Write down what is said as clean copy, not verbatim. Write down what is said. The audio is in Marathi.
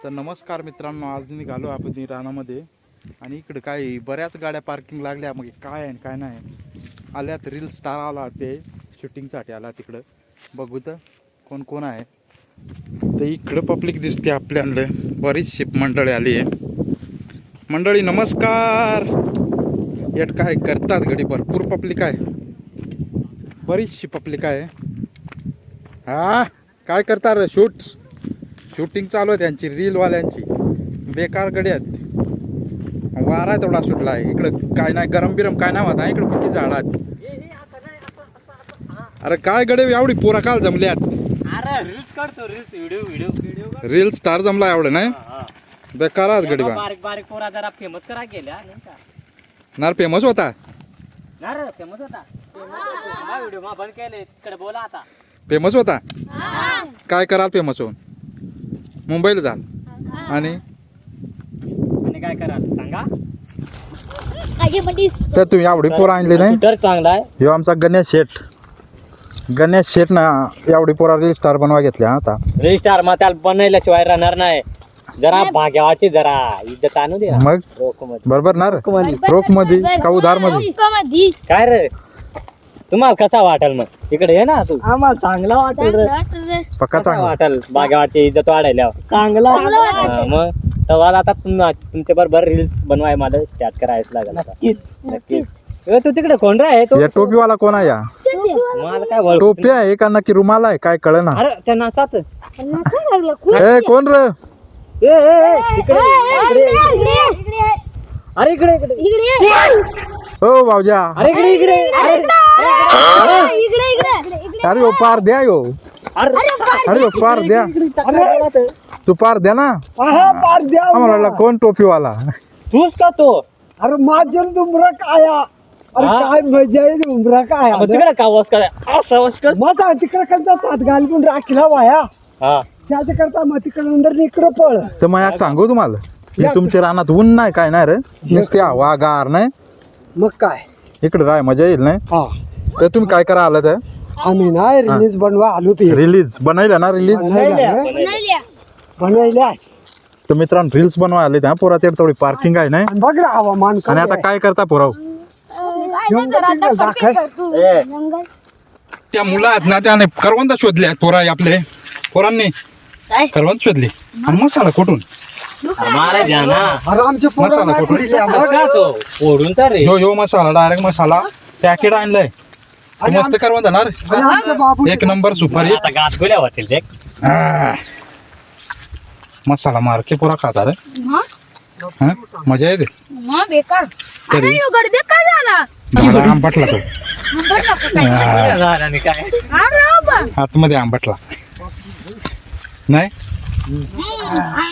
तर नमस्कार मित्रांनो, आज निघालो आपण रानामध्ये आणि इकडे काय बऱ्याच गाड्या पार्किंग लागल्या. मग काय आहे काय नाही आल्यात. रील स्टार आला ते शूटिंगसाठी आला तिकडं. बघू तर कोण कोण आहे. तर इकडं पब्लिक दिसते आपल्याला. बरीचशी मंडळी आली आहे. मंडळी नमस्कार. येत काय करतात घडी भरपूर पब्लिक आहे. बरीचशी पब्लिक आहे. हा काय करतात रे? शूटिंग चालू आहे त्यांची, रीलवाल्यांची. बेकार गडी आहेत. वारा आहे तेवढा सुटला आहे. इकडं काय नाही, गरम बिरम काय नाही होता. इकडं पक्की झाडात. अरे काय गडे एवढी पोरा काल जमल्यात. रील स्टार जमला एवढं नाही. बेकार आहेत गडी. बारीक बारीक पोरा जरा फेमस करा गेल्या नार फेमस होता. फेमस होता व्हिडिओ मा बंद केले. तिकडे बोला आता. फेमस होता. काय कराल फेमस होऊन? मुंबईला जाल आणि काय करा सांगा. तर तुम्ही एवढी पोरं आणली नाही. तर चांगला आहे ह्यो आमचा गणेश शेठ ना एवढी पोरा रील स्टार बनवा घेतल्या. आता रजिस्टार मग त्याला बनवल्याशिवाय राहणार नाही. जरा भाग्यावाची जरा इज्जत आणू दे. मग बरोबर ना. रोख मध्ये का उधार मध्ये? काय रे तुम्हाला कसा वाटेल? मग इकडे ये ना तू. आम्हाला चांगला वाटेल. पक्का चांगला वाटेल. भाग्यावाची इज्जत वाढायला चांगला. मग तेव्हा आता तुमच्या बरोबर रील्स बनवाय मला स्टार्ट करायच लागेल. नक्कीच. तू तिकडे कोण रे? या टोपीवाला कोण आहे? या मला काय टोपी आहे का नक्की रुमाल आहे? काय कळ ना. अरे त्या नाचात ए कोण रे? अरे इकडे हो भाऊजा. अरे इकडे अरे ओ पार द्या यो. अरे पार द्या. तू पार द्या ना. पार द्या. आम्हाला कोण टोपीवाला? तूच का तो? अरे माझं उमरा काय? अरे काय मजा आहे उमरा काय? तिकडे का वस्कर मजा तिकडे करता सात घालून राखला वाया. त्याच्या करता मग तिकडे नंतर इकडं पळ. तर मग एक सांगू तुम्हाला, हे तुमच्या रानात ऊन नाही काय नाही रे. नुसते हवा गार नाही. मग काय इकडे राय मजा येईल नाही. हा तर तुम्ही काय करा आलं? तर आम्ही ना रिलीज बनवा आलो. ते रिलीज बनायला ना. रिलीज बनवायला. तर मित्रांनो रील्स बनवा आले. त्या पोरा तेवढी थोडी पार्किंग आहे नाही. बघ ना हवामान. आणि आता काय करता पोराव? त्या मुलं आहेत ना, त्याने करवंद शोधले आहेत. पोरा आपले पोरांनी करवंद शोधले. आणि मसाला कुठून? अरे आमचे मसाला कुठून? ओढून तर ह्यो मसाला डायरेक्ट मसाला पॅकेट आणलाय. ते मस्त करवंद जाणार. बाबू एक नंबर सुपारी. आता गाठ गोल्या होतील ते. मसाला मार के पुरा खाता रे. मजा येते. तरी आंबटला तो. काय आतमध्ये आंबटला नाही.